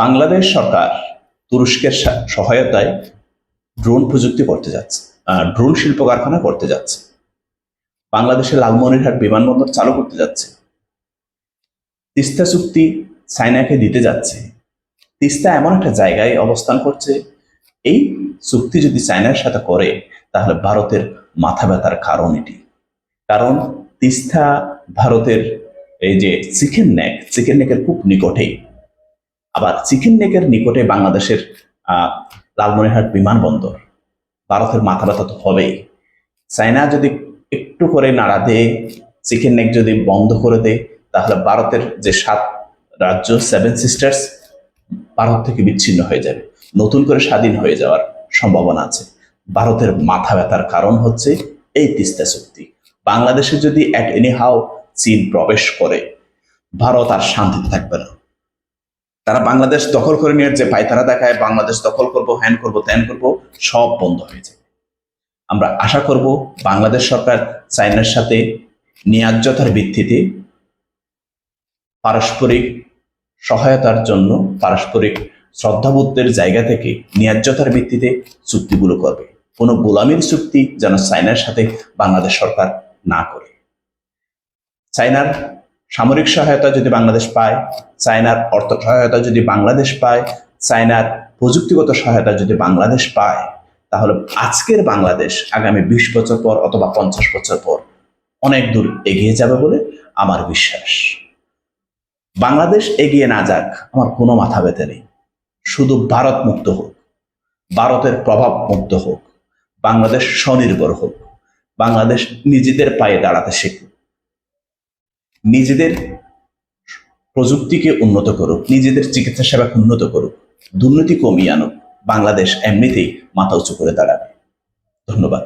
বাংলাদেশ সরকার তুরস্কের সহায়তায় ড্রোন প্রযুক্তি করতে যাচ্ছে, ড্রোন শিল্প কারখানা করতে যাচ্ছে, বাংলাদেশের লালমনিরহাট বিমানবন্দর চালু করতে যাচ্ছে, তিস্তা চুক্তি চায়নাকে দিতে যাচ্ছে। তিস্তা এমন একটা জায়গায় অবস্থান করছে, এই চুক্তি যদি চায়নার সাথে করে তাহলে ভারতের মাথা ব্যথার কারণ এটি। কারণ তিস্তা ভারতের এই যে চিকেন নেকের খুব নিকটেই, আবার চিকেন নেকের নিকটে বাংলাদেশের লালমনিরহাট বিমানবন্দর। ভারতের মাথা ব্যথা তো হবেই। চায়না যদি একটু করে নাড়া দেয়, চিকেন নেক যদি বন্ধ করে দেয়, তাহলে ভারতের যে 7 রাজ্য 7 সিস্টার্স ভারত থেকে বিচ্ছিন্ন হয়ে যাবে, নতুন করে স্বাধীন হয়ে যাওয়ার সম্ভাবনা আছে। ভারতের মাথা ব্যথার কারণ হচ্ছে এই তিস্তা চুক্তি। বাংলাদেশে যদি অ্যাট এনি হাউ চীন প্রবেশ করে, ভারত আর শান্তিতে থাকবে না। তারা বাংলাদেশ দখল করে নিয়ে যে পায়তারা দেখায়, বাংলাদেশ দখল করব, হ্যান করব, ত্যান করব, সব বন্ধ হয়ে যাবে। আমরা আশা করব বাংলাদেশ সরকার চায়নার সাথে ন্যায্যতার ভিত্তিতে পারস্পরিক সহায়তার জন্য, পারস্পরিক শ্রদ্ধাবোধের জায়গা থেকে ন্যায্যতার ভিত্তিতে চুক্তিগুলো করবে। কোনো গোলামির চুক্তি যেন চায়নার সাথে বাংলাদেশ সরকার না করে। চায়নার সামরিক সহায়তা যদি বাংলাদেশ পায়, চায়নার অর্থ সহায়তা যদি বাংলাদেশ পায়, চায়নার প্রযুক্তিগত সহায়তা যদি বাংলাদেশ পায়, তাহলে আজকের বাংলাদেশ আগামী 20 বছর পর অথবা 50 বছর পর অনেক দূর এগিয়ে যাবে বলে আমার বিশ্বাস। বাংলাদেশ এগিয়ে না যাক আমার কোনো মাথা ব্যথা নেই। শুধু ভারত মুক্ত হোক, ভারতের প্রভাব মুক্ত হোক, বাংলাদেশ স্বনির্ভর হোক, বাংলাদেশ নিজেদের পায়ে দাঁড়াতে শেখুক, নিজেদের প্রযুক্তিকে উন্নত করুক, নিজেদের চিকিৎসা সেবাকে উন্নত করুক, দুর্নীতি কমিয়ে আনুক। বাংলাদেশ এমনিতেই মাথা উঁচু করে দাঁড়াবে। ধন্যবাদ।